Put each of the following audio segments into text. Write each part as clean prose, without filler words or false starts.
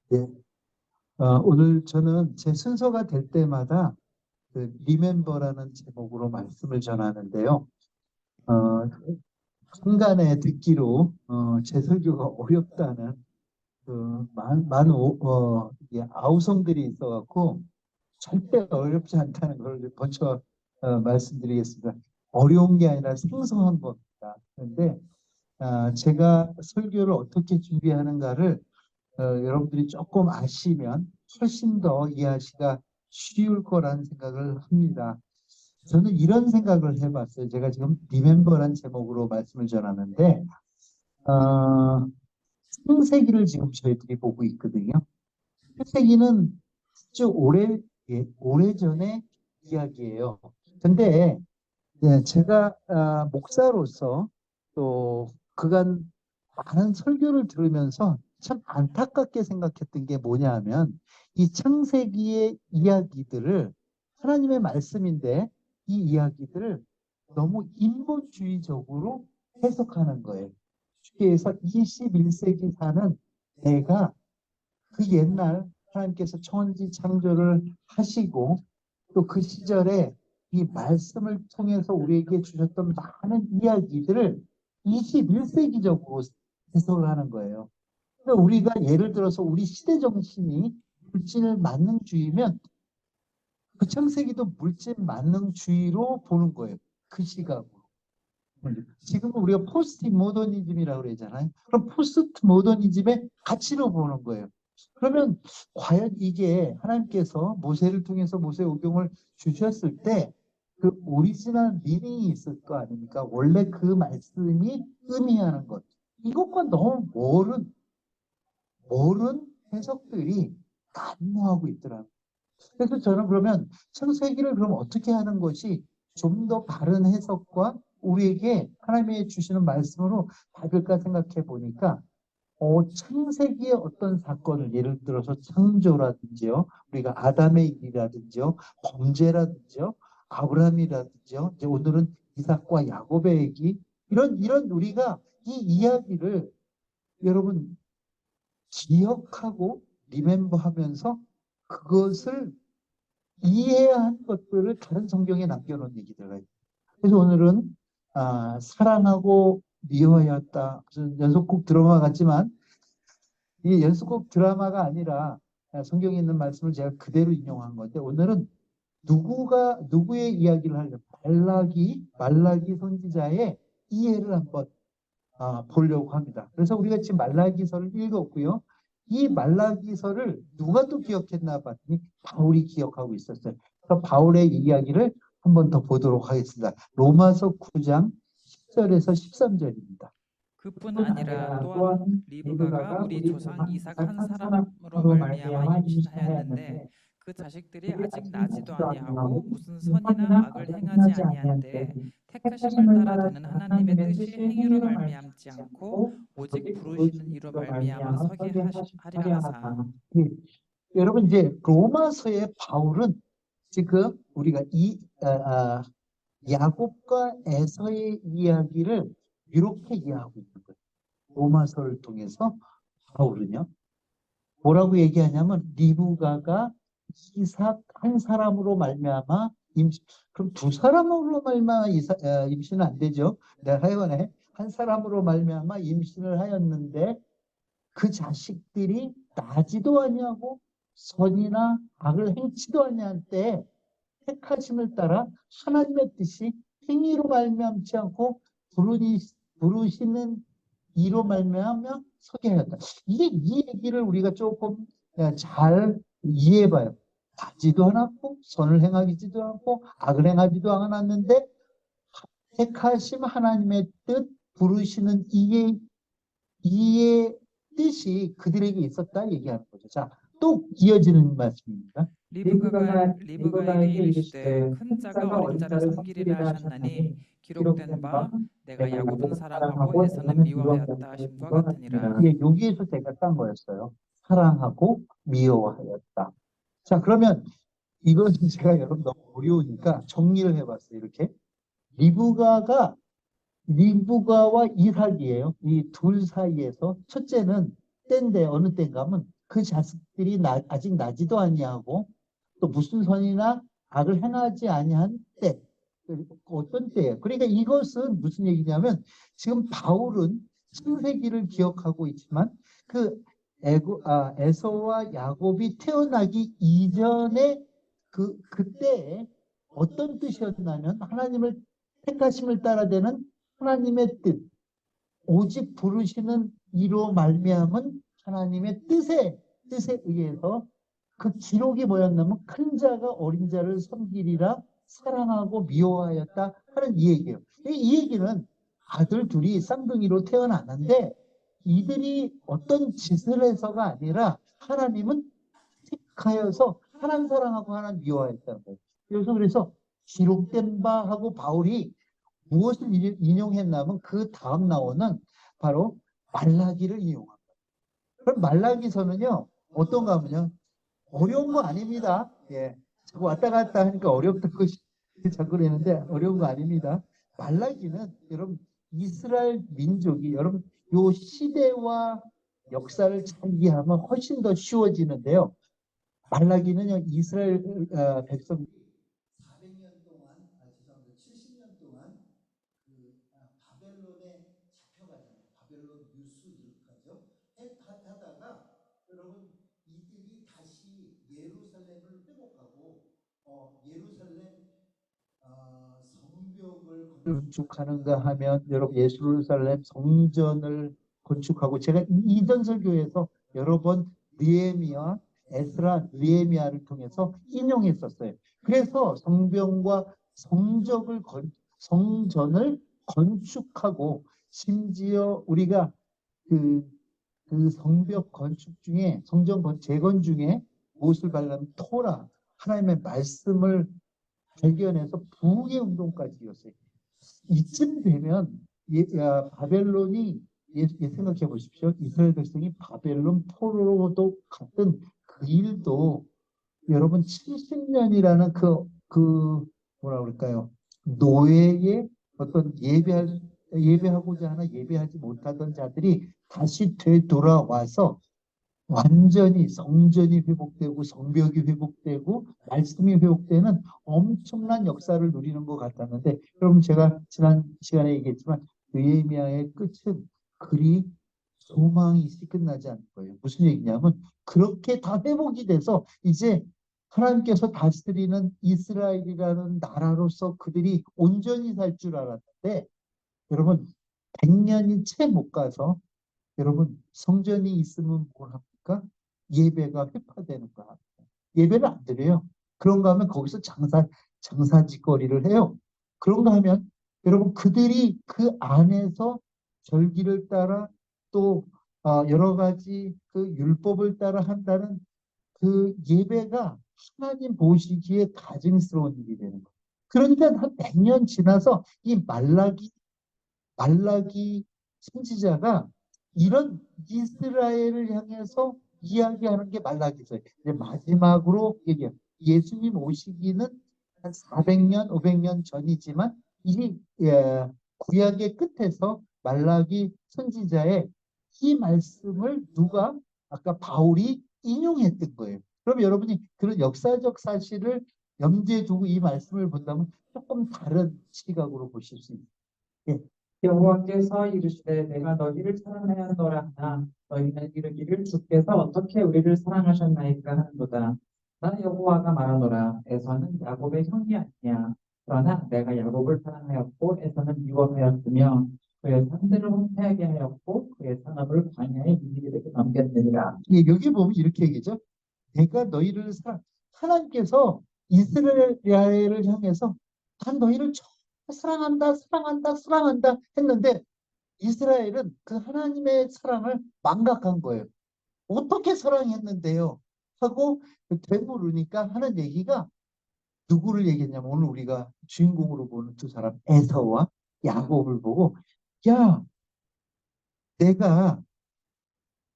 네. 오늘 저는 제 순서가 될 때마다 그 리멤버라는 제목으로 말씀을 전하는데요. 어, 한간에 듣기로 제 설교가 어렵다는 이게 아우성들이 있어갖고 절대 어렵지 않다는 걸 먼저 말씀드리겠습니다. 어려운 게 아니라 생소한 겁니다. 그런데 제가 설교를 어떻게 준비하는가를 여러분들이 조금 아시면 훨씬 더 이해하기가 쉬울 거라는 생각을 합니다. 저는 이런 생각을 해봤어요. 제가 지금 리멤버란 제목으로 말씀을 전하는데 어, 창세기를 지금 저희들이 보고 있거든요. 창세기는 아주 오래전의 이야기예요. 근데 제가 목사로서 또 그간 많은 설교를 들으면서 참 안타깝게 생각했던 게 뭐냐 하면 이 창세기의 이야기들을 하나님의 말씀인데 이 이야기들을 너무 인본주의적으로 해석하는 거예요. 쉽게 해서 21세기 사는 내가 그 옛날 하나님께서 천지 창조를 하시고 또 그 시절에 이 말씀을 통해서 우리에게 주셨던 많은 이야기들을 21세기적으로 해석을 하는 거예요. 그러니까 우리가 예를 들어서 우리 시대 정신이 물질 만능주의면 그 창세기도 물질 만능주의로 보는 거예요. 그 시각으로. 지금은 우리가 포스트 모더니즘이라고 그러잖아요. 그럼 포스트 모더니즘의 가치로 보는 거예요. 그러면 과연 이게 하나님께서 모세를 통해서 모세오경을 주셨을 때 그 오리지널 미닝이 있을 거 아닙니까? 원래 그 말씀이 의미하는 것. 이것과 너무 모른 해석들이 난무하고 있더라고요. 그래서 저는 그러면 창세기를 그럼 어떻게 하는 것이 좀 더 바른 해석과 우리에게 하나님이 주시는 말씀으로 받을까 생각해 보니까 창세기의 어떤 사건을 예를 들어서 창조라든지요, 우리가 아담의 일이라든지요, 범죄라든지요, 아브라함이라든지요, 이제 오늘은 이삭과 야곱의 얘기 이런 우리가 이 이야기를 여러분 기억하고 리멤버하면서 그것을 이해해야 하는 것들을 다른 성경에 남겨놓은 얘기들을. 그래서 오늘은 사랑하고 미워하였다. 무슨 연속곡 드라마 같지만 이 연속곡 드라마가 아니라 성경에 있는 말씀을 제가 그대로 인용한 건데 오늘은 누구의 이야기를 하려고 말라기 선지자의 이해를 한번 보려고 합니다. 그래서 우리가 지금 말라기서를 읽었고요. 이 말라기서를 누가 또 기억했나 봤더니 바울이 기억하고 있었어요. 그래서 바울의 이야기를 한번 더 보도록 하겠습니다. 로마서 9장 10절에서 13절입니다. 그뿐 뿐 아니라 아니라 또한 또한 리브가가 리브가가 우리 우리 조상 조상 이삭 이삭 한 한 사람으로 사람으로 말미암아 말미암아 임신하였는데 임신하였는데 그 자식들이 그들이 아직 아직 나지도 나지도 아니하고 아니하고 무슨 무슨 선이나 선이나 악을 악을 행하지 행하지 아니한데 아니한데 택하심을 택하심을 따라 따라 되는 하나님의 하나님의 뜻이 뜻이 행위로 행위로 말미암지 말미암지 않고 않고 오직 오직 부르시는 부르시는 이로 이로 말미암아 말미암아 서게 서게 하리라 하려 하사. 하사. 예. 여러분 이제 로마서의 바울은 지금 우리가 야곱과 에서의 이야기를 이렇게 이해하고 있는 거예요. 로마서를 통해서 바울은요. 뭐라고 얘기하냐면 리브가가 이삭 한 사람으로 말미암아 임신. 그럼 두 사람으로 말미암아 임신은 안 되죠. 내가 하여간에 한 사람으로 말미암아 임신을 하였는데 그 자식들이 나지도 아니하고 선이나 악을 행치도 아니할 때 택하심을 따라 하나님의 뜻이 행위로 말미암지 않고 부르니, 부르시는 이로 말미암아 서게 하였다. 이 얘기를 우리가 조금 잘 이해해봐요. 하지도 않았고 선을 행하지도 않고 악을 행하지도 않았는데 택하심 하나님의 뜻 부르시는 이의 뜻이 그들에게 있었다 얘기하는 거죠. 자, 또 이어지는 말씀입니다. 리브가에게 리브가에게 이르시되 이르시되 큰 큰 자가 자가 어린 어린 자를 자를 섬기리라 섬기리라 하셨나니 하셨나니 기록된 기록된 바 바 내가 내가 야곱은 야곱은 사랑하고 사랑하고 에서는 에서는 미워하였다 미워하였다 하심과 하심과 같으니라. 같으니라. 예, 여기에서 제가 딴 거였어요. 사랑하고 미워하였다. 자, 그러면 이건 제가 여러분 너무 어려우니까 정리를 해봤어요. 이렇게 리브가가 리브가와 이삭이에요. 이 둘 사이에서 첫째는 때인데 어느 때인가 하면 그 자식들이 아직 나지도 아니하고 또 무슨 선이나 악을 행하지 아니한 때, 어떤 때예요. 그러니까 이것은 무슨 얘기냐면 지금 바울은 창세기를 기억하고 있지만 그 에서와 야곱이 태어나기 이전에 그때에 어떤 뜻이었냐면 하나님을 택하심을 따라되는 하나님의 뜻, 오직 부르시는 이로 말미암은 하나님의 뜻에 의해서 그 기록이 뭐였냐면 큰 자가 어린 자를 섬기리라 사랑하고 미워하였다 하는 이 얘기예요. 이 얘기는 아들 둘이 쌍둥이로 태어났는데 이들이 어떤 짓을 해서가 아니라 하나님은 택하여서 하나님 사랑하고 하나님 미워하였다는 거예요. 그래서 기록된 바 하고 바울이 무엇을 인용했냐면 그 다음 나오는 바로 말라기를 인용합니다. 그럼 말라기서는요 어떤가 하면요 어려운 거 아닙니다. 예, 자꾸 왔다 갔다 하니까 어렵다고 자꾸 그러는데 어려운 거 아닙니다. 말라기는 여러분 이스라엘 민족이 여러분 요 시대와 역사를 잘 이해하면 훨씬 더 쉬워지는데요. 말라기는요 이스라엘 백성 400년 동안, 죄송합니다. 70년 동안 바벨론에 잡혀가잖아요. 바벨론 유수들까지요. 하다가 여러분 이들이 다시 예루살렘을 회복하고 예루살렘 성벽을 건축하는가 하면 여러분 예루살렘 성전을 건축하고 제가 이전 설교에서 여러 번 느헤미야, 에스라, 느헤미야를 통해서 인용했었어요. 그래서 성벽과 성전을 건축하고 심지어 우리가 그, 그 성벽 건축 중에 성전 재건 중에 무엇을 발견하면 토라 하나님의 말씀을 발견해서 부흥의 운동까지 이었어요. 이쯤 되면 바벨론이 생각해 보십시오. 이스라엘 백성이 바벨론 포로로도 갔던 그 일도 여러분 70년이라는 뭐라 그럴까요? 노예의 어떤 예배하고자 하나 예배하지 못하던 자들이 다시 되돌아와서 완전히 성전이 회복되고 성벽이 회복되고 말씀이 회복되는 엄청난 역사를 누리는 것 같았는데 여러분 제가 지난 시간에 얘기했지만 느헤미야의 끝은 그리 소망이 있이 끝나지 않을 거예요. 무슨 얘기냐면 그렇게 다 회복이 돼서 이제 하나님께서 다스리는 이스라엘이라는 나라로서 그들이 온전히 살 줄 알았는데 여러분 100년이 채 못 가서 여러분 성전이 있으면 뭘 합니까? 예배가 회파되는 거야. 예배를 안 드려요. 그런가 하면 거기서 장사짓거리를 해요. 그런가 하면 여러분 그들이 그 안에서 절기를 따라 또 여러 가지 그 율법을 따라 한다는 그 예배가 하나님 보시기에 가증스러운 일이 되는 거예요. 그런데 한 100년 지나서 이 말라기 선지자가 이런 이스라엘을 향해서 이야기하는 게 말라기서예요. 이제 마지막으로 얘기해요. 예수님 오시기는 한 400년, 500년 전이지만 이 구약의 끝에서 말라기 선지자의 이 말씀을 누가 아까 바울이 인용했던 거예요. 그럼 여러분이 그런 역사적 사실을 염두에 두고 이 말씀을 본다면 조금 다른 시각으로 보실 수 있어요. 예. 여호와께서 이르시되 내가 너희를 사랑하였노라 하나 너희는 이르기를 주께서 어떻게 우리를 사랑하셨나이까 하는도다. 나 여호와가 말하노라 에서는 야곱의 형이 아니냐. 그러나 내가 야곱을 사랑하였고 에서는 미워하였으며 그의 산들을 황폐하게 하였고 그의 산업을 광야의 미디들에게 넘겼느니라. 예, 여기 보면 이렇게 얘기죠. 내가 너희를 하나님께서 이스라엘을 향해서 난 너희를 사랑한다, 사랑한다, 사랑한다 했는데 이스라엘은 그 하나님의 사랑을 망각한 거예요. 어떻게 사랑했는데요? 하고 되물으니까 하는 얘기가 누구를 얘기했냐면 오늘 우리가 주인공으로 보는 두 사람 에서와 야곱을 보고 야, 내가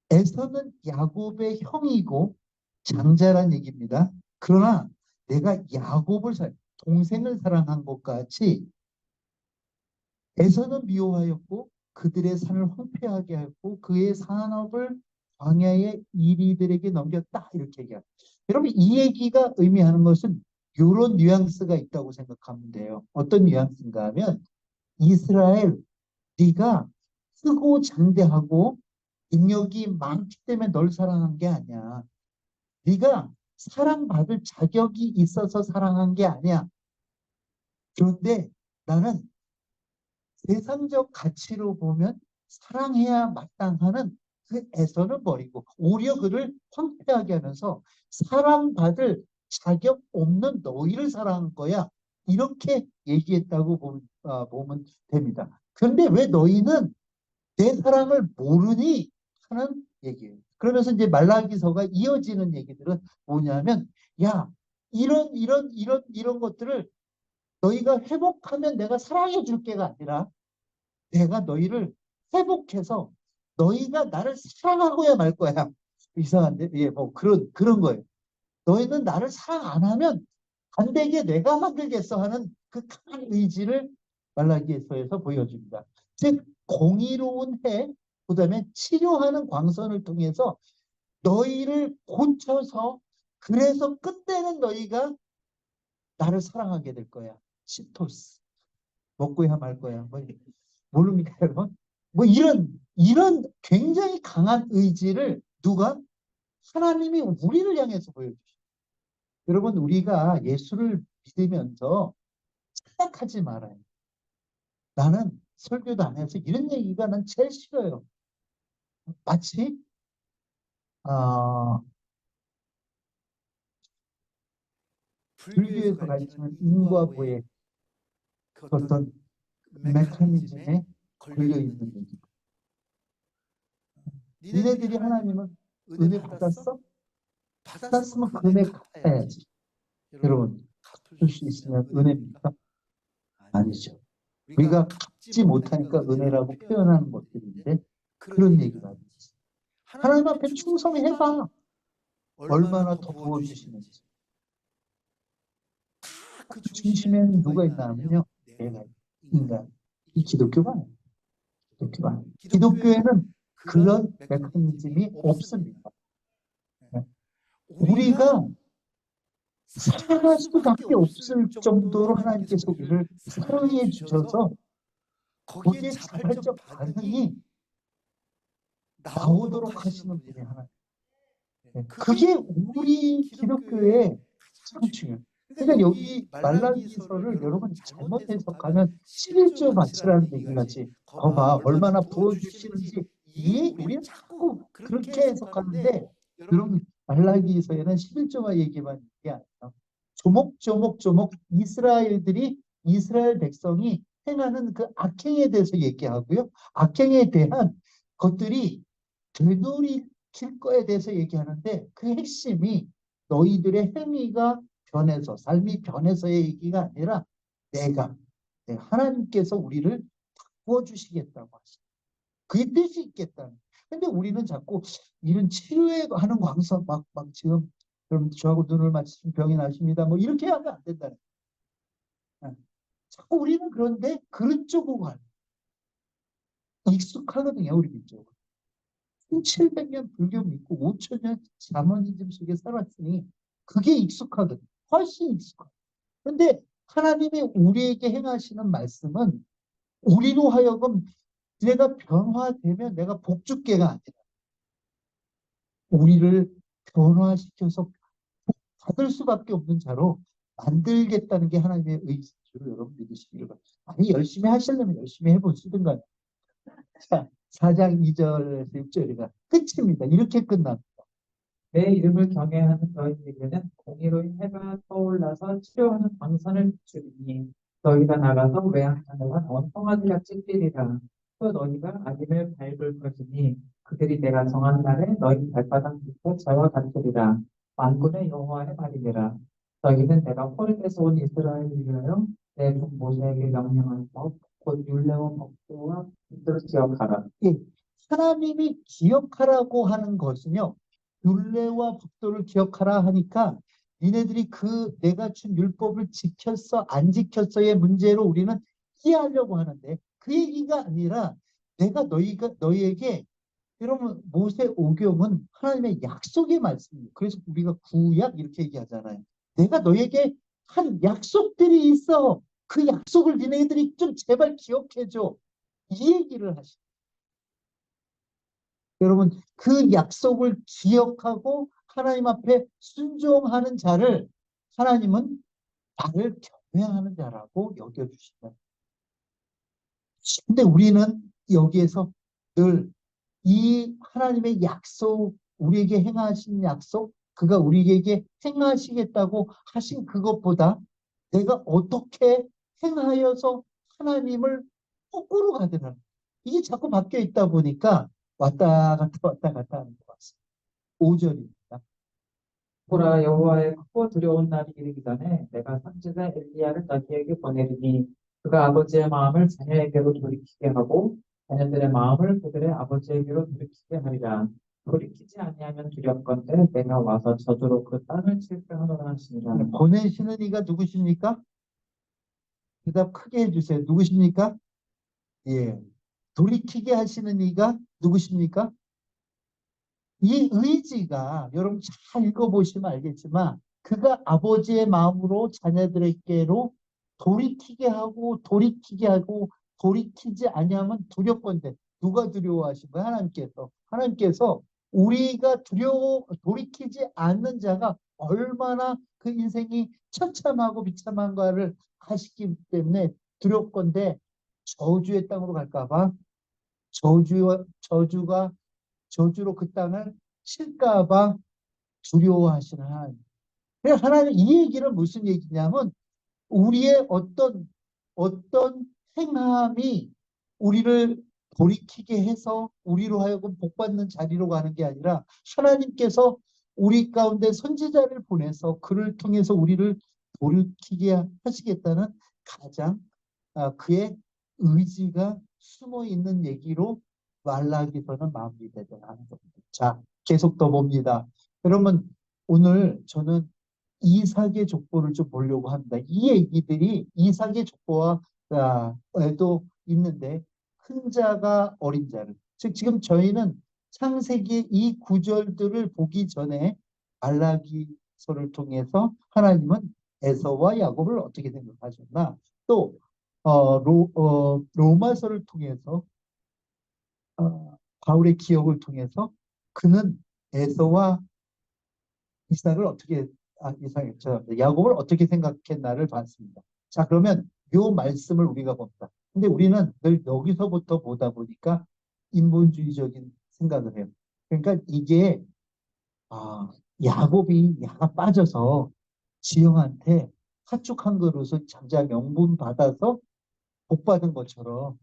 에서는 야곱의 형이고 장자란 얘기입니다. 그러나 내가 동생을 사랑한 것 같이 에서는 미워하였고 그들의 산을 황폐하게 하였고 그의 산업을 광야의 이리들에게 넘겼다. 이렇게 얘기합니다. 여러분, 이 얘기가 의미하는 것은 이런 뉘앙스가 있다고 생각하면 돼요. 어떤 뉘앙스인가 하면, 이스라엘, 네가 크고 장대하고 능력이 많기 때문에 널 사랑한 게 아니야. 네가 사랑받을 자격이 있어서 사랑한 게 아니야. 그런데 나는 세상적 가치로 보면 사랑해야 마땅하는 그 애선을 버리고 오히려 그를 황폐하게 하면서 사랑받을 자격 없는 너희를 사랑한 거야. 이렇게 얘기했다고 보면 됩니다. 그런데 왜 너희는 내 사랑을 모르니? 하는 얘기예요. 그러면서 이제 말라기서가 이어지는 얘기들은 뭐냐면, 야, 이런 것들을 너희가 회복하면 내가 사랑해 줄 게가 아니라 내가 너희를 회복해서 너희가 나를 사랑하고야 말 거야. 이상한데? 예, 뭐 그런 거예요. 너희는 나를 사랑 안 하면 안 되게 내가 만들겠어 하는 그 강한 의지를 말라기서에서 보여줍니다. 즉, 공의로운 해, 그다음에 치료하는 광선을 통해서 너희를 고쳐서 그래서 끝내는 너희가 나를 사랑하게 될 거야. 시토스. 먹고야 말 거야. 뭐, 모릅니까, 여러분? 뭐 이런 굉장히 강한 의지를 누가? 하나님이 우리를 향해서 보여주셔. 여러분, 우리가 예수를 믿으면서 착각하지 말아요. 나는 설교도 안 해서 이런 얘기가 난 제일 싫어요. 마치 어, 불교에서 가르치는 인과 보의 그 어떤 메커니즘에 걸려있는 얘기. 니네들이 하나님은 은혜 받았어? 받았으면 그 은혜 갚아야지. 여러분, 갚을 수 있으면 은혜입니까? 아니죠. 우리가 갚지 못하니까 은혜라고 표현하는 것들인데 그런 얘기가 아니지. 하나님 앞에 충성해봐. 얼마나 더 부어주시는지. 그 중심에는 누가 있나 하면요. 내가 인간. 이 기독교가 아니에요. 기독교가 아니에요. 기독교에는 그런 메커니즘이 없습니다. 우리가 살아갈 수밖에 없을 정도로 하나님께서 우리를 사랑해 주셔서 거기에 자발적 반응이 나오도록 하시는 분이 하나님. 그게 우리 기독교의 가장 중요해요. 그러니까 여기 말라기서를 여러분 잘못 해석하면 11조 바치라는 얘기같이 봐봐 얼마나 부어주시는지 우리는 자꾸 그렇게 해석하는데 여러분 말라기서에는 11조가 얘기만 있는 게 아니라 조목조목 이스라엘 백성이 행하는 그 악행에 대해서 얘기하고요. 악행에 대한 것들이 되돌이킬 거에 대해서 얘기하는데 그 핵심이 너희들의 행위가 변해서 삶이 변해서의 얘기가 아니라 내가 하나님께서 우리를 바꾸어 주시겠다고 하시죠. 그게 뜻이 있겠다는. 근데 우리는 자꾸 이런 치료에 하는 광선 막 지금 그럼 저하고 눈을 맞추시면 병이 나십니다. 뭐 이렇게 하면 안 된다는. 자꾸 우리는 그런데 그런 쪽으로 가요. 익숙하거든요, 우리 민족은. 1700년 불교 믿고 5000년 샤머니즘 속에 살았으니 그게 익숙하거든. 훨씬 익숙하고. 그런데 하나님이 우리에게 행하시는 말씀은 우리로 하여금 내가 변화되면 내가 복주께가 아니라 우리를 변화시켜서 받을 수밖에 없는 자로 만들겠다는 게 하나님의 의지로 여러분 믿으시기를 바랍니다. 아니 열심히 하시려면 열심히 해보시든가. 자, 4장 2절에서 6절이가 끝입니다. 이렇게 끝납니다. 내 이름을 경외하는 너희에게는 공의로운 해가 떠올라서 치료하는 광선을 비추리니 너희가 나가서 외양 하늘과 원통하들 같이 뛰리라. 또 너희가 악인을 밟을 것이니 그들이 내가 정한 날에 너희 발바닥부터 저와 같으리라. 만군의 여호와의 말이니라. 너희는 내가 호렙에서 온 이스라엘을 위하여 내 종 모세에게 명령한 법, 곧 율례와 법도와 뜻을 기억하라. 예, 하나님이 기억하라고 하는 것은요. 율례와 법도를 기억하라 하니까 니네들이 그 내가 준 율법을 지켰어 안 지켰어의 문제로 우리는 이해하려고 하는데 그 얘기가 아니라 내가 너희에게 여러분 모세 오경은 하나님의 약속의 말씀이에요. 그래서 우리가 구약 이렇게 얘기하잖아요. 내가 너에게 한 약속들이 있어. 그 약속을 니네들이 좀 제발 기억해줘. 이 얘기를 하시. 여러분 그 약속을 기억하고 하나님 앞에 순종하는 자를 하나님은 나를 경외하는 자라고 여겨주신다. 근데 우리는 여기에서 늘 이 하나님의 약속, 우리에게 행하신 약속, 그가 우리에게 행하시겠다고 하신 그것보다 내가 어떻게 행하여서 하나님을 거꾸로 가더라. 이게 자꾸 바뀌어 있다 보니까 왔다 갔다 하는 것 같습니다. 5절입니다. 보라 여호와의 크고 두려운 날이 이르기 전에 내가 선지자 엘리야를 너희에게 보내리니 그가 아버지의 마음을 자녀에게로 돌이키게 하고 자녀들의 마음을 그들의 아버지에게로 돌이키게 하리라. 돌이키지 아니하면 두렵건대 내가 와서 저주로 그 땅을 칠까 하노라 하시니라. 보내시는 이가 누구십니까? 대답 크게 해주세요. 누구십니까? 예. 돌이키게 하시는 이가 누구십니까? 이 의지가 여러분 잘 읽어보시면 알겠지만 그가 아버지의 마음으로 자녀들에게로 돌이키게 하고 돌이키지 아니하면 두렵건대 누가 두려워하신 거예요? 하나님께서 우리가 돌이키지 않는 자가 얼마나 그 인생이 처참하고 비참한가를 하시기 때문에 두렵건대 저주의 땅으로 갈까봐 저주가 저주로 그 땅을 칠까봐 두려워하시는 하나님. 그래서 하나님 이 얘기는 무슨 얘기냐면 우리의 어떤 행함이 우리를 돌이키게 해서 우리로 하여금 복받는 자리로 가는 게 아니라 하나님께서 우리 가운데 선지자를 보내서 그를 통해서 우리를 돌이키게 하시겠다는 가장 그의 의지가 숨어 있는 얘기로 말라기서는 마무리되도록 하는 겁니다. 자, 계속 더 봅니다. 여러분, 오늘 저는 이삭의 족보를 좀 보려고 합니다. 이 얘기들이 이삭의 족보와에도 있는데 큰 자가 어린 자를 즉 지금 저희는 창세기 이 구절들을 보기 전에 말라기서를 통해서 하나님은 에서와 야곱을 어떻게 생각하셨나 또 로마서를 통해서 바울의 기억을 통해서 그는 에서와 이삭을 어떻게 야곱을 어떻게 생각했나를 봤습니다. 자, 그러면 이 말씀을 우리가 봅니다. 근데 우리는 늘 여기서부터 보다 보니까 인본주의적인 생각을 해요. 그러니까 이게 야곱이 야가 빠져서 지영한테 사축한 그릇을 자기가 명분 받아서 복 받은 것처럼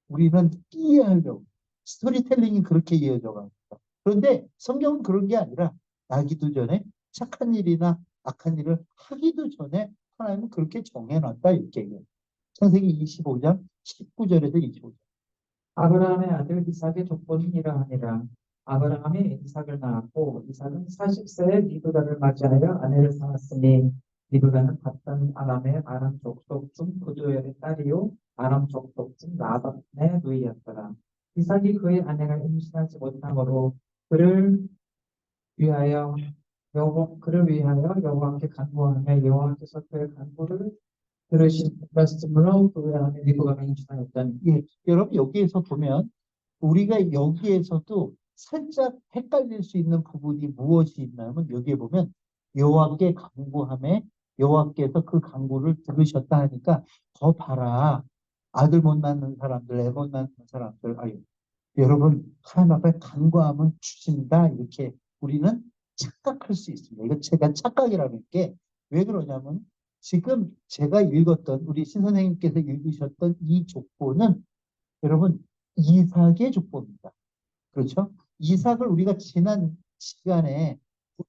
우리는 이해하려고 스토리텔링이 그렇게 이어져 갑니다. 그런데 성경은 그런 게 아니라 나기도 전에 착한 일이나 악한 일을 하기도 전에 하나님은 그렇게 정해놨다 이렇게 얘기해요. 창세기 25장 19절에서 25절. 아브라함의 아들 이삭의 족보는 이러하니라. 아브라함이 이삭을 낳았고 이삭은 40세에 리브가를 맞이하여 아내를 낳았으니 리브가는 갔던 아람의 아람 족속 중 부두엘의 딸이요 아람 족속 중 라반의 누이였더라. 이삭이 그의 아내가 임신하지 못함으로 위하여 그를 위하여 여호와께 간구하며 여호와께서 그의 간구를 들으심으로 그의 아내 리브가가 임신하였더니. 예, 여러분 여기에서 보면 우리가 여기에서도 살짝 헷갈릴 수 있는 부분이 무엇이 있냐면 여기에 보면 여호와께 간구함에 여호와께서 그 간구를 들으셨다 하니까 더 봐라 아들 못 낳는 사람들 애 못 낳는 사람들 여러분 하나님 앞에 간구하면 주신다 이렇게 우리는 착각할 수 있습니다. 이거 제가 착각이라는 게 왜 그러냐면 지금 제가 읽었던 우리 신 선생님께서 읽으셨던 이 족보는 여러분 이삭의 족보입니다. 그렇죠? 이삭을 우리가 지난 시간에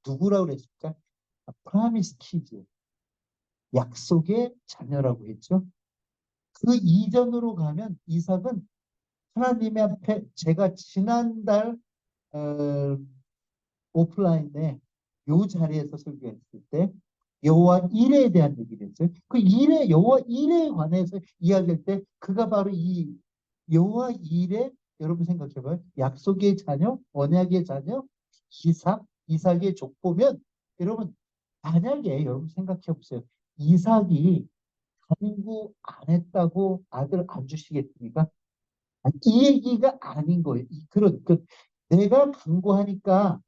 누구라고 그랬을까? 프라미스 키즈 약속의 자녀라고 했죠. 그 이전으로 가면 이삭은 하나님의 앞에 제가 지난달 오프라인에 요 자리에서 설교했을 때 여호와 일에 대한 얘기를 했어요. 그 여호와 일에 관해서 이야기할 때 그가 바로 이 여호와 일에 여러분 생각해봐요. 약속의 자녀, 언약의 자녀, 이삭의 족보면 여러분 만약에 여러분 생각해보세요. 이삭이 간구 안 했다고 아들 안 주시겠습니까? 아니, 이 얘기가 아닌 거예요. 내가 강구하니까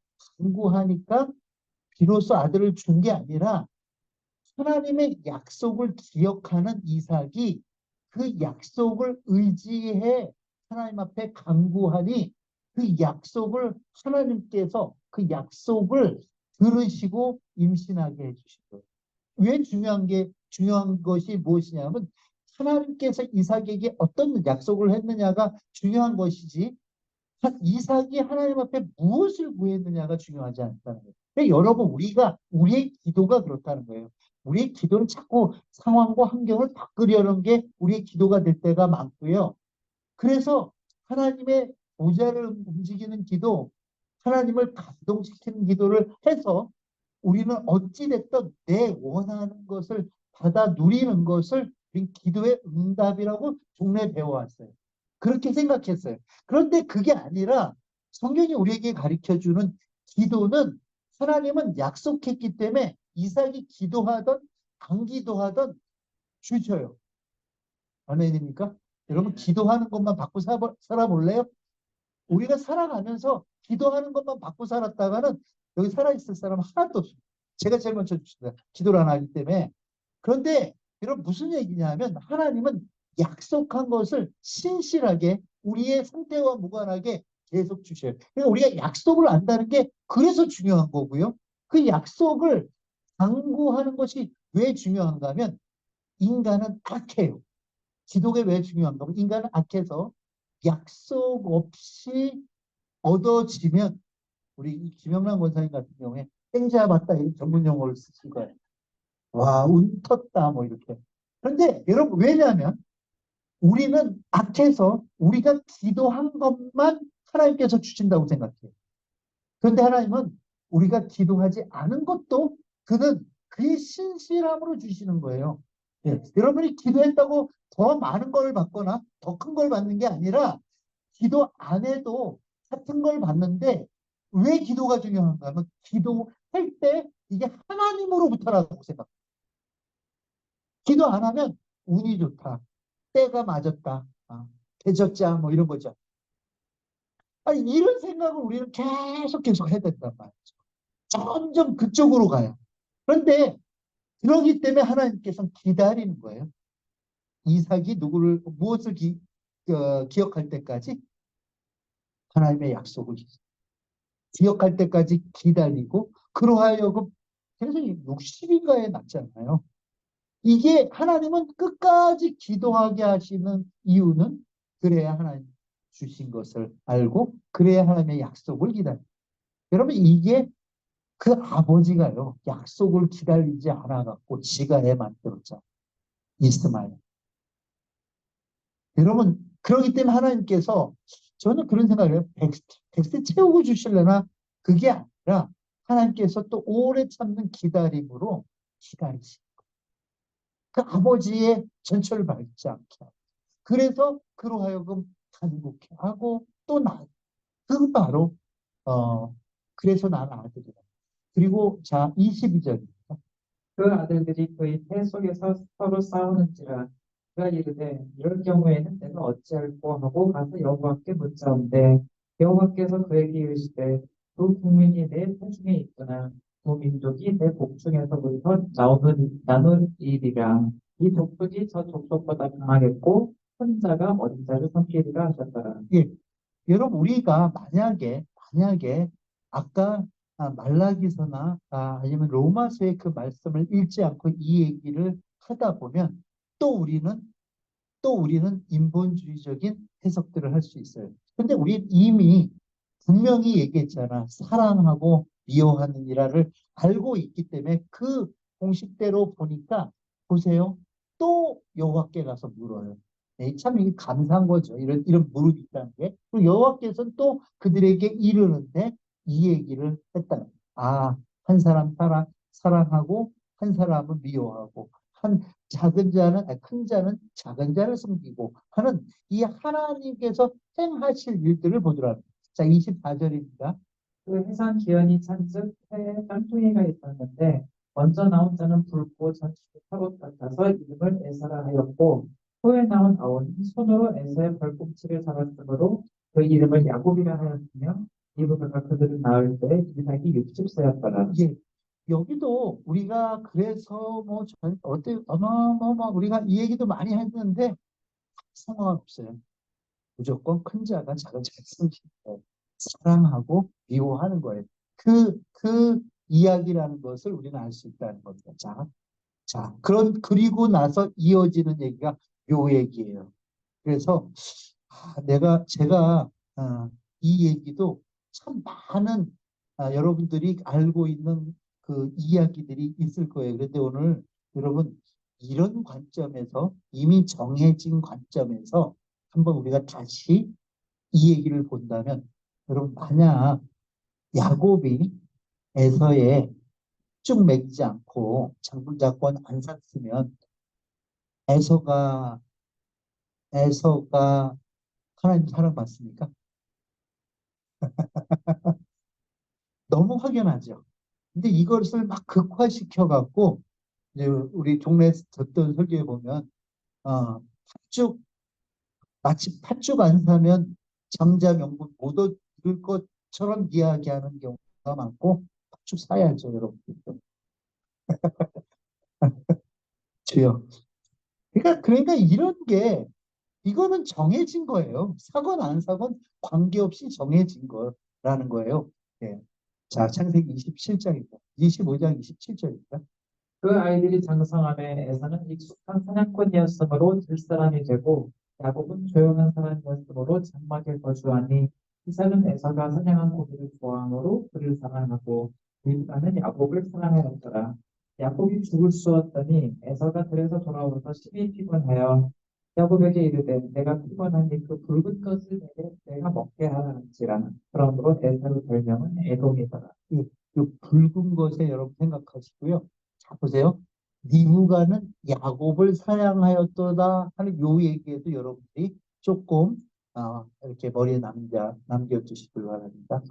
비로소 아들을 준 게 아니라 하나님의 약속을 기억하는 이삭이 그 약속을 의지해 하나님 앞에 간구하니 그 약속을 하나님께서 그 약속을 들으시고 임신하게 해주신 거예요. 왜 중요한 것이 무엇이냐면 하나님께서 이삭에게 어떤 약속을 했느냐가 중요한 것이지 이삭이 하나님 앞에 무엇을 구했느냐가 중요하지 않다는 거예요. 그러니까 여러분 우리의 기도가 그렇다는 거예요. 우리의 기도는 자꾸 상황과 환경을 바꾸려는 게 우리의 기도가 될 때가 많고요. 그래서 하나님의 보좌를 움직이는 기도, 하나님을 감동시키는 기도를 해서 우리는 어찌됐든 내 원하는 것을 받아 누리는 것을 우리 기도의 응답이라고 종래 배워왔어요. 그렇게 생각했어요. 그런데 그게 아니라 성경이 우리에게 가르쳐주는 기도는 하나님은 약속했기 때문에 이삭이 기도하던 안 기도하던 주셔요. 아멘입니까? 여러분 기도하는 것만 받고 살아볼래요? 우리가 살아가면서 기도하는 것만 받고 살았다가는 여기 살아있을 사람 하나도 없어요. 제가 제일 먼저 줍니다. 기도를 안 하기 때문에. 그런데 여러분 무슨 얘기냐면 하나님은 약속한 것을 신실하게 우리의 상태와 무관하게 계속 주셔요. 그러니까 우리가 약속을 안다는 게 그래서 중요한 거고요. 그 약속을 강구하는 것이 왜 중요한가 하면 인간은 악해요. 기도가 왜 중요한가 하면 인간은 악해서 약속 없이 얻어지면 우리 김영란 권사님 같은 경우에 땡자 맞다 이런 전문 용어를 쓰실 거예요. 와, 운 텄다 뭐 이렇게. 그런데 여러분 왜냐하면 우리는 악해서 우리가 기도한 것만 하나님께서 주신다고 생각해요. 그런데 하나님은 우리가 기도하지 않은 것도 그의 신실함으로 주시는 거예요. 예, 여러분이 기도했다고 더 많은 걸 받거나 더 큰 걸 받는 게 아니라 기도 안 해도 같은 걸 받는데 왜 기도가 중요한가 하면 기도할 때 이게 하나님으로부터라고 생각해요. 기도 안 하면 운이 좋다. 때가 맞았다. 대적자 뭐 이런 거죠. 아니, 이런 생각을 우리는 계속 해야 된단 말이죠. 점점 그쪽으로 가요. 그런데 그러기 때문에 하나님께서는 기다리는 거예요. 이삭이 무엇을 기억할 때까지 하나님의 약속을 기억할 때까지 기다리고 그러하여금 그래서 60인가에 났잖아요. 이게 하나님은 끝까지 기도하게 하시는 이유는 그래야 하나님 주신 것을 알고 그래야 하나님의 약속을 기다려요. 여러분 이게 그 아버지가요 약속을 기다리지 않아갖고 지가 애 만들었잖아요. 이스마엘. 여러분 그러기 때문에 하나님께서 저는 그런 생각을 해요. 100세 채우고 주실려나 그게 아니라 하나님께서 또 오래 참는 기다림으로 기다리시. 그 아버지의 전철을 밟지 않게 하고 그래서 그로 하여금 간곡해 하고 또 그 바로 그래서 난 아들이다. 그리고 자 22절입니다. 그 아들들이 그의 태 속에서 서로 싸우는지라 그가 이르되 이럴 경우에는 내가 어찌할꼬 하고 가서 여호와께 묻자온대 여호와께서 그에게 이르시되 두 국민이 내 태중에 있구나 두 민족이 내 복중에서부터 나누리라 이 족속이 저 족속보다 강하겠고 큰 자가 어린 자를 섬기리라 하셨더라. 예, 여러분 우리가 만약에 아까 말라기서나 아니면 로마서의 그 말씀을 읽지 않고 이 얘기를 하다 보면 또 우리는 또 우리는 인본주의적인 해석들을 할 수 있어요. 근데 우리 이미 분명히 얘기했잖아. 사랑하고 미워하는 이라를 알고 있기 때문에 그 공식대로 보니까 보세요. 또 여호와께 가서 물어요. 참 이게 감사한 거죠. 이런 무릎이 있다는 게. 그리고 여호와께서는 또 그들에게 이르는데 이 얘기를 했다. 한 사람 사랑하고 한 사람은 미워하고 한 작은 자는 큰 자는 작은 자를 섬기고 하는 이 하나님께서 행하실 일들을 보더라. 자, 24절입니다. 그 해산 기한이 찬즉 해에 쌍둥이가 있었는데 먼저 나온 자는 붉고 전축이 타롯 같아서 이름을 에사라 하였고 후에 나온 아온은 손으로 에사의 발꿈치를 잡았으므로 그 이름을 야곱이라 하였으며 이브가 그들을 낳을 때 이삭이 60세였더라. 예, 여기도 우리가 그래서 뭐 어때 어마어마 우리가 이 얘기도 많이 했는데 상관없어요. 무조건 큰 자가 작은 자를 섬기고 사랑하고 미워하는 거예요. 그 이야기라는 것을 우리는 알 수 있다는 겁니다. 자, 그리고 나서 이어지는 얘기가 요 얘기예요. 그래서 제가 이 얘기도 참 많은 여러분들이 알고 있는 그 이야기들이 있을 거예요. 그런데 오늘 여러분 이런 관점에서 이미 정해진 관점에서 한번 우리가 다시 이 얘기를 본다면 여러분 만약 야곱이 에서에 쭉 맺지 않고 장군자권 안 샀으면 에서가 에서가 하나님 사랑받습니까? 너무 확연하죠. 근데 이것을 막 극화시켜 갖고 이제 우리 동네에서 듣던 설교에 보면 팥죽 마치 팥죽 안 사면 장자 명분 못 얻을 것처럼 이야기하는 경우가 많고 팥죽 사야죠, 여러분. 주요. 그러니까 이런 게 이거는 정해진 거예요. 사건 안 사건 관계없이 정해진 거라는 거예요. 예. 자, 창세기 27장입니다. 25장 27절입니다. 그 아이들이 장성함에 에사는 익숙한 사냥꾼이었으므로 들사람이 되고 야곱은 조용한 사람이었으므로 장막에 거주하니 이삭은 에사가 사냥한 고기를 좋아하므로 그를 사랑하고 릴까는 야곱을 사랑하였더라. 야곱이 죽을 쑤었더니 에사가 들에서 돌아와서 심히 피곤하여 야곱에게 이르되 내가 피곤하니 그 붉은 것을 내가 먹게 하라 한지라. 그러므로 에사의 별명은 에돔이더라. 이 붉은 것에 여러분 생각하시고요. 자, 보세요. 니브가는 야곱을 사랑하였도다 하는 요 얘기에도 여러분들이 조금 이렇게 머리에 남겨주시길 바랍니다.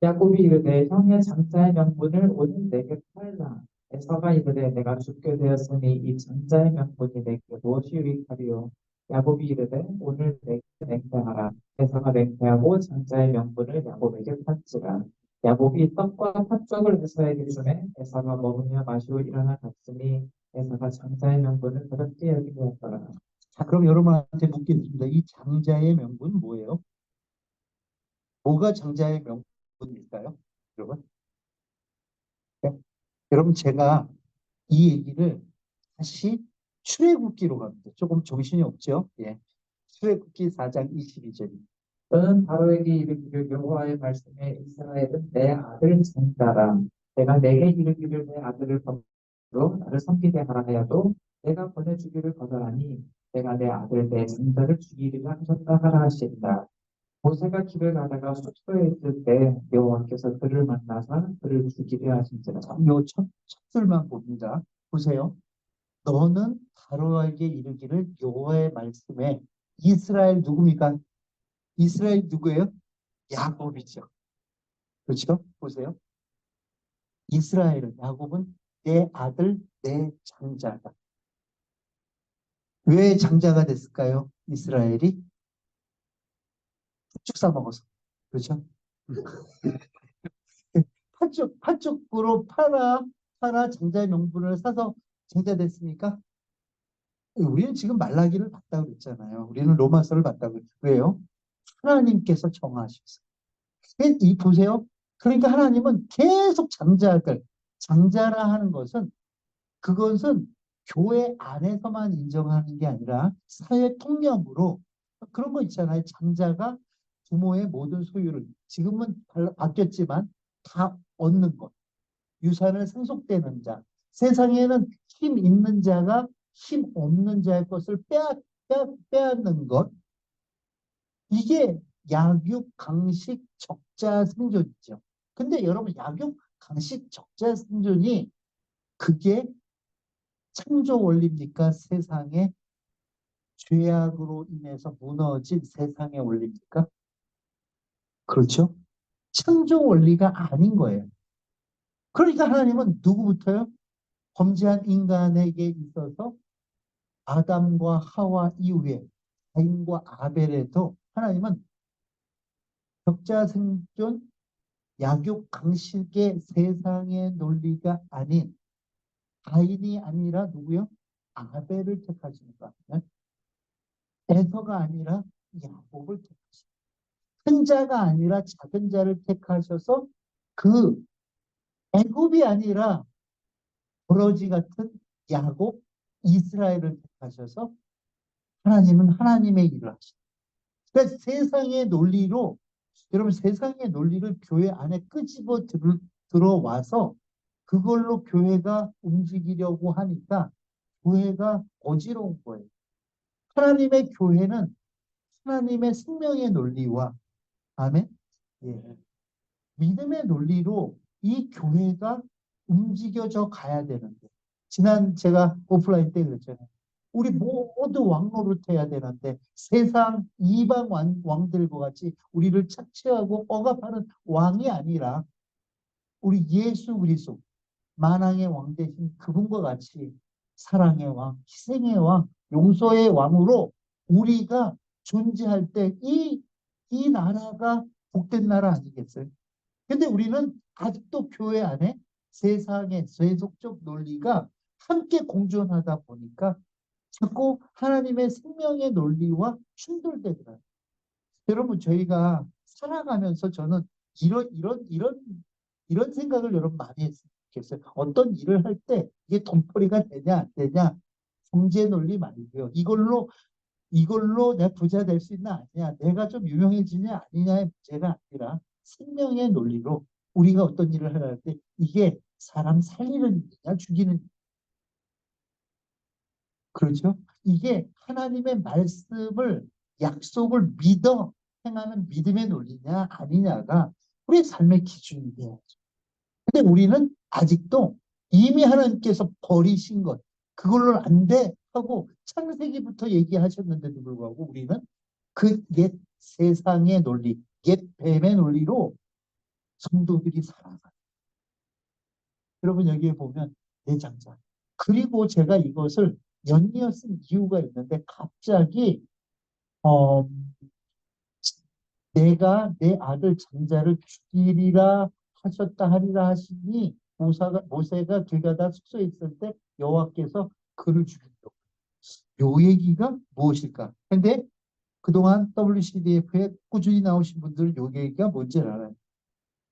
야곱이 이르되 형의 장자의 명분을 오늘 내게 팔라. 에서가 이르되 내가 죽게 되었으니 이 장자의 명분이 내게 무엇이 유익하리요. 야곱이 이르되 오늘 내게 맹세하라. 에서가 맹세하고 장자의 명분을 야곱에게 팔지라. 야곱이 떡과 팥죽을 에서에게 주매 에서가 먹으며 마시고 일어나 갔으니 에서가 장자의 명분을 그렇게 여기었더라. 자, 그럼 여러분한테 묻겠습니다. 이 장자의 명분은 뭐예요? 뭐가 장자의 명분일까요? 여러분? 네? 여러분, 제가 이 얘기를 다시 출애굽기로 갑니다. 조금 정신이 없죠? 예. 출애굽기 4장 22절입니다. 너는 바로에게 이르기를 여호와의 말씀에 이스라엘은 내 아들 장자라. 내가 내게 이르기를 내 아들을 거두어 나를 섬기게 하라 하여도 내가 보내주기를 거절하니 내가 내 아들 내 장자를 죽이리라 하셨다 하라 하신다. 모세가 길을 가다가 숙소에 있을 때 여호와께서 그를 만나사 그를 죽이려 하신지라. 첫 줄만 봅니다. 보세요. 너는 바로에게 이르기를 여호와의 말씀에 이스라엘 누굽니까? 이스라엘 누구예요? 야곱이죠. 그렇죠? 보세요. 이스라엘은 야곱은 내 아들, 내 장자다. 왜 장자가 됐을까요? 이스라엘이 팥죽 사 먹어서. 그렇죠? 팥죽으로 팔아 장자의 명분을 사서 장자 됐습니까? 우리는 지금 말라기를 봤다고 그랬잖아요. 우리는 로마서를 봤다고 그랬어요. 왜요? 하나님께서 정하셨어요. 이 보세요. 그러니까 하나님은 계속 장자라 하는 그것은 교회 안에서만 인정하는 게 아니라 사회 통념으로 그런 거 있잖아요. 장자가 부모의 모든 소유를 지금은 바뀌었지만 다 얻는 것. 유산을 상속되는 자. 세상에는 힘 있는 자가 힘 없는 자의 것을 빼앗는 것. 이게 약육, 강식, 적자, 생존이죠. 근데 여러분 약육, 강식, 적자, 생존이 그게 창조 원리입니까? 세상의 죄악으로 인해서 무너진 세상의 원리입니까? 그렇죠? 창조 원리가 아닌 거예요. 그러니까 하나님은 누구부터요? 범죄한 인간에게 있어서 아담과 하와 이후에 가인과 아벨에도 하나님은 적자생존 약육 강식의 세상의 논리가 아닌 가인이 아니라 누구요? 아벨을 택하십니다. 에서가 아니라 야곱을 택하십니다. 큰 자가 아니라 작은 자를 택하셔서 그 애굽이 아니라 버러지 같은 야곱 이스라엘을 택하셔서 하나님은 하나님의 일을 하십니다. 그러니까 세상의 논리로 여러분 세상의 논리를 교회 안에 끄집어 들어와서 그걸로 교회가 움직이려고 하니까 교회가 어지러운 거예요. 하나님의 교회는 하나님의 생명의 논리와 아멘. 예. 믿음의 논리로 이 교회가 움직여져 가야 되는데 지난 제가 오프라인 때 그랬잖아요. 우리 모두 왕노릇 해야 되는데 세상 이방 왕들과 같이 우리를 착취하고 억압하는 왕이 아니라 우리 예수 그리스도 만왕의 왕 대신 그분과 같이 사랑의 왕, 희생의 왕, 용서의 왕으로 우리가 존재할 때 이 나라가 복된 나라 아니겠어요? 근데 우리는 아직도 교회 안에 세상의 세속적 논리가 함께 공존하다 보니까 자꾸 하나님의 생명의 논리와 충돌되더라고요. 여러분 저희가 살아가면서 저는 이런 생각을 여러분 많이 했어요. 어떤 일을 할 때 이게 돈벌이가 되냐 안 되냐 경제 논리 말고요. 이걸로 내가 부자 될 수 있나 아니냐 내가 좀 유명해지냐 아니냐의 문제가 아니라 생명의 논리로 우리가 어떤 일을 할 때 이게 사람 살리는 일이냐 죽이는 일이냐. 그렇죠? 이게 하나님의 말씀을 약속을 믿어 행하는 믿음의 논리냐 아니냐가 우리의 삶의 기준이 돼야죠. 근데 우리는 아직도 이미 하나님께서 버리신 것 그걸로 안 돼 하고 창세기부터 얘기하셨는데도 불구하고 우리는 그 옛 세상의 논리, 옛 뱀의 논리로 성도들이 살아가요. 여러분 여기에 보면 내장자. 그리고 제가 이것을 연이어 쓴 이유가 있는데 갑자기 어, 내가 내 아들 장자를 죽이리라 하셨다 하리라 하시니 모세가 길 가다 숙소에 있을 때 여호와께서 그를 죽이려고. 요 얘기가 무엇일까? 근데 그동안 WCDF에 꾸준히 나오신 분들은 요 얘기가 뭔지 알아요.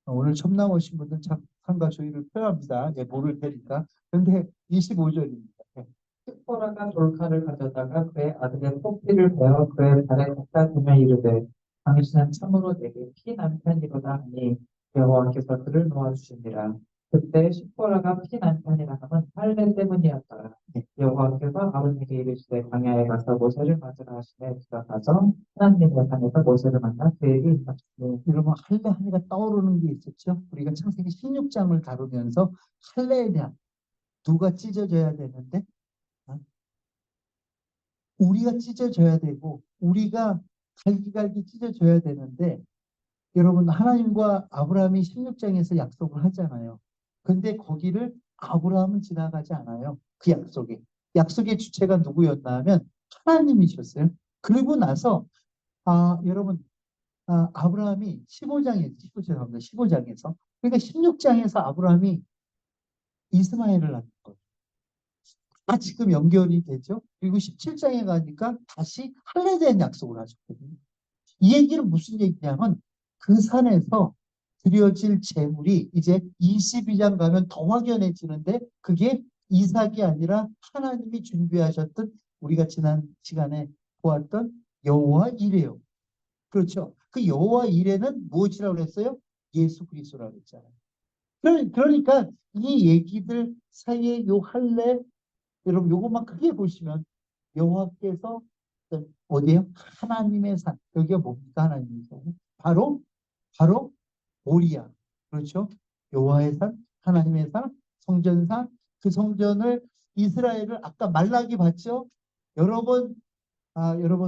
오늘 처음 나오신 분들은 참과 조의를 표합니다. 예, 모를 테니까. 근데 25절입니다. 시포라가 돌칼을 가져다가 그의 아들의 토끼를 베어 그의 발에 갖다 대며 이르되 당신은 참으로 내게 피 남편이로다 하니 여호와께서 그를 놓아주시니라. 그때 시포라가 피 남편이라 함은 할례 때문이었더라. 네. 여호와께서 아론에게 이르시되 광야에 가서 모세를 맞으라 하시되 그가 가서 하나님의 산에서 모세를 만나 그에게 임하시되. 여러분 할례 하니까 떠오르는 게 있었죠. 우리가 창세기 16장을 다루면서 할례에 대한 누가 찢어져야 되는데 어? 우리가 찢어져야 되고 우리가 갈기갈기 찢어져야 되는데 여러분 하나님과 아브라함이 16장에서 약속을 하잖아요. 근데 거기를 아브라함은 지나가지 않아요. 그 약속에. 약속의 주체가 누구였나 하면 하나님이셨어요. 그리고 나서 여러분 아브라함이 15장에서 그러니까 16장에서 아브라함이 이스마엘을 낳는 거예요. 다 지금 연결이 되죠. 그리고 17장에 가니까 다시 할례에 대한 약속을 하셨거든요. 이 얘기는 무슨 얘기냐면 그 산에서 드려질 제물이 이제 22장 가면 더 확연해지는데 그게 이삭이 아니라 하나님이 준비하셨던 우리가 지난 시간에 보았던 여호와 이레요. 그렇죠. 그 여호와 이레는 무엇이라고 그랬어요? 예수 그리스도라고 했잖아요. 그러니까 이 얘기들 사이에 요 할례 여러분 요것만 크게 보시면 여호와께서 어디에요? 하나님의 산. 여기가 뭡니까? 하나님의 산. 바로 모리아. 그렇죠? 여호와의 산, 하나님의 산, 성전산. 그 성전을 이스라엘을 아까 말라기 봤죠? 여러 번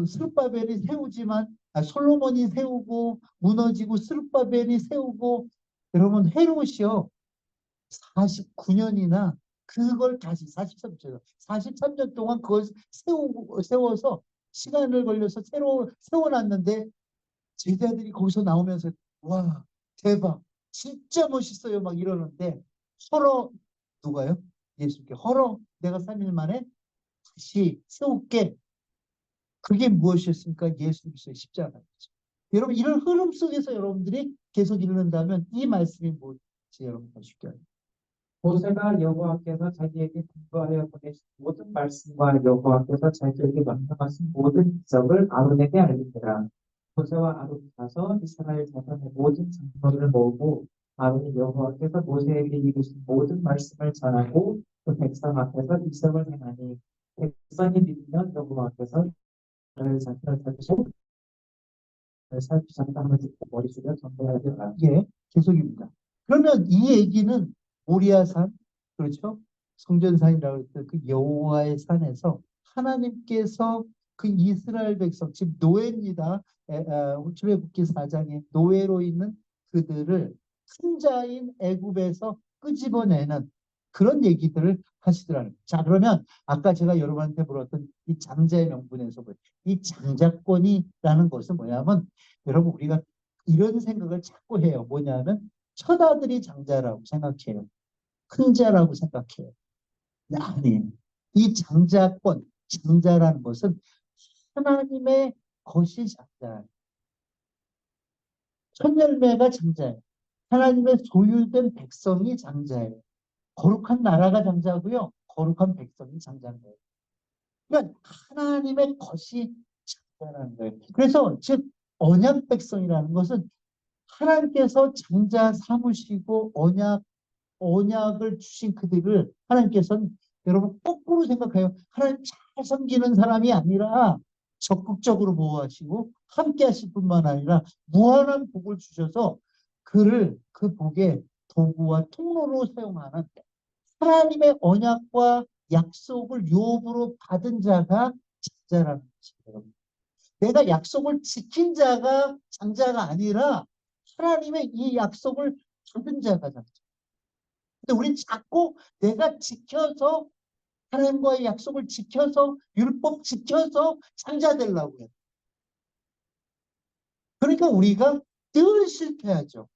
스룹바벨이 세우지만 솔로몬이 세우고 무너지고 스룹바벨이 세우고 여러분 헤롯이요 49년이나 그걸 다시 43년 동안 그걸 세워서 시간을 걸려서 새로 세워놨는데 제자들이 거기서 나오면서 와 대박 진짜 멋있어요 막 이러는데 헐어 누가요? 예수께 헐어 내가 3일 만에 다시 세울게 그게 무엇이었습니까? 예수 그리스도의 십자가였죠. 여러분 이런 흐름 속에서 여러분들이 계속 읽는다면 이 말씀이 뭔지 여러분 보십시오. 모세가 여호와께서 자기에게 분부하여 보내신 모든 말씀과 여호와께서 자기에게 명령하신 모든 기적을 아론에게 알리니라. 모세와 아론이 가서 이스라엘 자손의 모든 장로를 모으고 아론이 여호와께서 모세에게 이르신 모든 말씀을 전하고 그 백성 앞에서 이적을 행하니 백성이 믿으면 여호와께서 이스라엘 자손을 찾으시고 살피셨다 하며 듣고 머리 숙여 전대하리라. 예, 계속입니다. 그러면 이 얘기는 모리아산, 그렇죠? 성전산이라고 했던 그 여호와의 산에서 하나님께서 그 이스라엘 백성, 지금 노예입니다. 출애굽기 4장에 노예로 있는 그들을 큰 자인 애굽에서 끄집어내는 그런 얘기들을 하시더라고요. 자, 그러면 아까 제가 여러분한테 물었던 이 장자의 명분에서 이 장자권이라는 것은 뭐냐면 여러분 우리가 이런 생각을 자꾸 해요. 뭐냐면 처다들이 장자라고 생각해요. 큰 자라고 생각해요. 근데 아니에요. 이 장자권, 장자라는 것은 하나님의 것이 장자예요. 첫 열매가 장자예요. 하나님의 소유된 백성이 장자예요. 거룩한 나라가 장자고요. 거룩한 백성이 장자인 거예요. 그러니까 하나님의 것이 장자라는 거예요. 그래서 즉 언약 백성이라는 것은 하나님께서 장자 삼으시고 언약을 주신 그들을 하나님께서는 여러분 거꾸로 생각해요. 하나님 잘 섬기는 사람이 아니라 적극적으로 보호하시고 함께 하실 뿐만 아니라 무한한 복을 주셔서 그를 그 복의 도구와 통로로 사용하는 하나님의 언약과 약속을 유업으로 받은 자가 장자라는 것이에요. 내가 약속을 지킨 자가 장자가 아니라 하나님의 이 약속을 받은 자가 장자. 근데 우린 자꾸 내가 지켜서 하나님과의 약속을 지켜서 율법 지켜서 장자 되려고 해요. 그러니까 우리가 늘 실패하죠.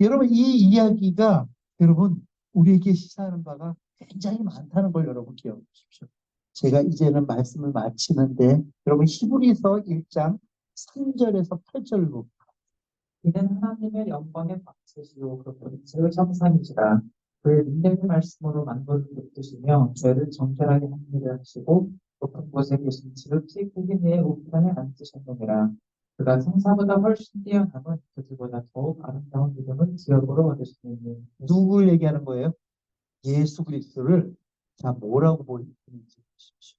여러분 이 이야기가 여러분 우리에게 시사하는 바가 굉장히 많다는 걸 여러분 기억해 주십시오. 제가 이제는 말씀을 마치는데 여러분 히브리서 1장 3절에서 8절로 이는 하나님의 영광의 박수시요 그 본체의 형상이시라. 그의 능력의 말씀으로 만물을 붙드시며 죄를 정결하게 합리를 하시고 높은 곳에 계신 지극히 크긴 이의 우편에 앉으셨느니라. 그가 성사보다 훨씬 뛰어남은 그들보다 더욱 아름다운 이름을 기업으로 얻으시니 누구를 얘기하는 거예요? 예수 그리스도를 자 뭐라고 보는지 보십시오.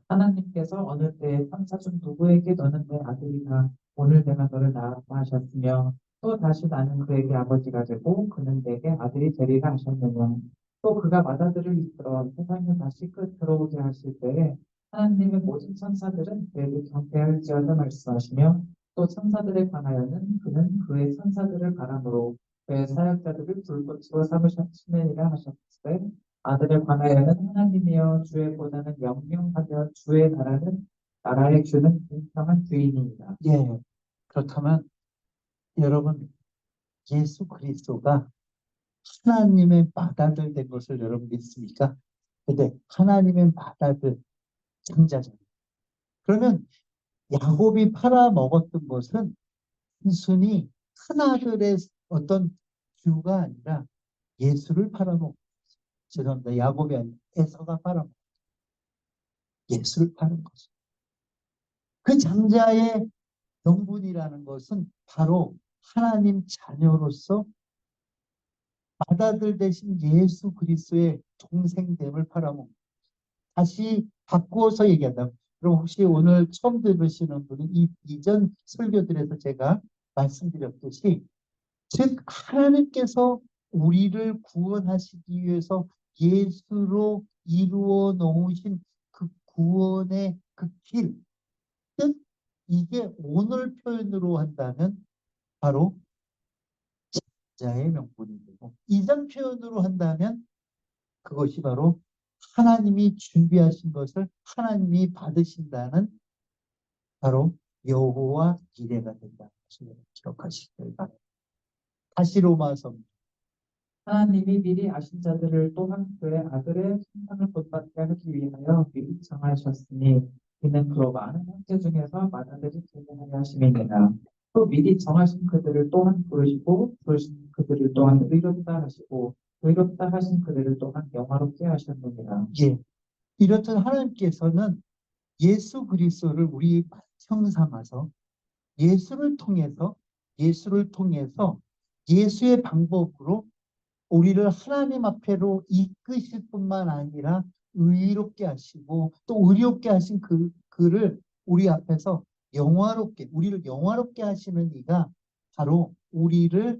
하나님께서 어느 때에 천사 중 누구에게 너는 내 아들이다 오늘 내가 너를 낳았다 하셨으며 또 다시 나는 그에게 아버지가 되고 그는 내게 아들이 되리라 하셨느냐 또 그가 맏아들을 이끌어 세상에 다시 들어오게 하실 때에 하나님의 모든 천사들은 그에게 경배할지어다 말씀하시며 또 천사들에 관하여는 그는 그의 천사들을 바람으로 그의 사역자들을 불꽃으로 삼으셨느니라 하셨을 아들에 관하여는 하나님이여 주의 보다는 영영하며 주의 나라는 나라의 주는 공평한 주인입니다. 예, 그렇다면 여러분 예수 그리스도가 하나님의 맏아들 된 것을 여러분 믿습니까? 근데 하나님의 맏아들 장자잖아요. 그러면 야곱이 팔아먹었던 것은 단순히 큰아들의 어떤 뷰가 아니라 예수를 팔아먹은 죄송합니다. 야곱이 아니라 에서가 팔아먹은 예수를 파는 거죠. 그 장자의 명분이라는 것은 바로 하나님 자녀로서 맏아들 대신 예수 그리스도의 동생됨을 팔아먹는 다시 바꾸어서 얘기한다면 그럼 혹시 오늘 처음 들으시는 분은 이 이전 설교들에서 제가 말씀드렸듯이 즉 하나님께서 우리를 구원하시기 위해서 예수로 이루어 놓으신 그 구원의 그 길, 뜻, 이게 오늘 표현으로 한다면 바로 자의 명분이 되고, 이전 표현으로 한다면 그것이 바로 하나님이 준비하신 것을 하나님이 받으신다는 바로 여호와 이레가 된다는 것을 기억하시길 바랍니다. 다시 로마서. 하나님이 미리 아신 자들을 또한 그의 아들의 형상을 본받게 하기 위하여 미리 정하셨으니 이는 그로 많은 형제 중에서 많은들이 존재하려 하심이니라. 또 미리 정하신 그들을 또한 부르시고 부르신 그들을 또한 의롭다 하시고 의롭다 하신 그들을 또한 영화롭게 하셨느니라. 예, 이렇듯 하나님께서는 예수 그리스도를 우리 형 삼아서 예수를 통해서 예수의 방법으로 우리를 하나님 앞에로 이끄실 뿐만 아니라 의롭게 하시고 또 의롭게 하신 그를 우리 앞에서 우리를 영화롭게 하시는 이가 바로 우리를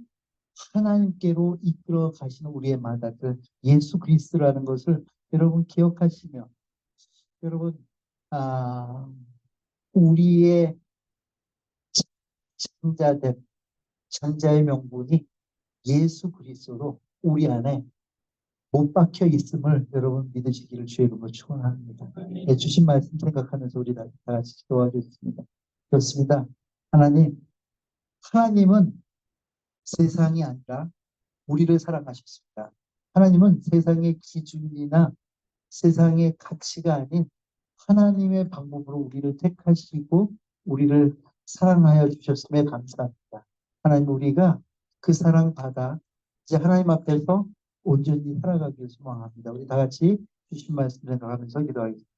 하나님께로 이끌어 가시는 우리의 마다들 예수 그리스도라는 것을 여러분 기억하시며, 여러분, 우리의 전자의 명분이 예수 그리스도로 우리 안에 못 박혀 있음을 여러분 믿으시기를 주의 이름으로 축원합니다. 네, 주신 말씀 생각하면서 우리 다 같이 기도하겠습니다. 좋습니다. 하나님은 세상이 아니라 우리를 사랑하셨습니다. 하나님은 세상의 기준이나 세상의 가치가 아닌 하나님의 방법으로 우리를 택하시고 우리를 사랑하여 주셨음에 감사합니다. 하나님, 우리가 그 사랑 받아 이제 하나님 앞에서 온전히 살아가기를 소망합니다. 우리 다 같이 주신 말씀 생각하면서 기도하겠습니다.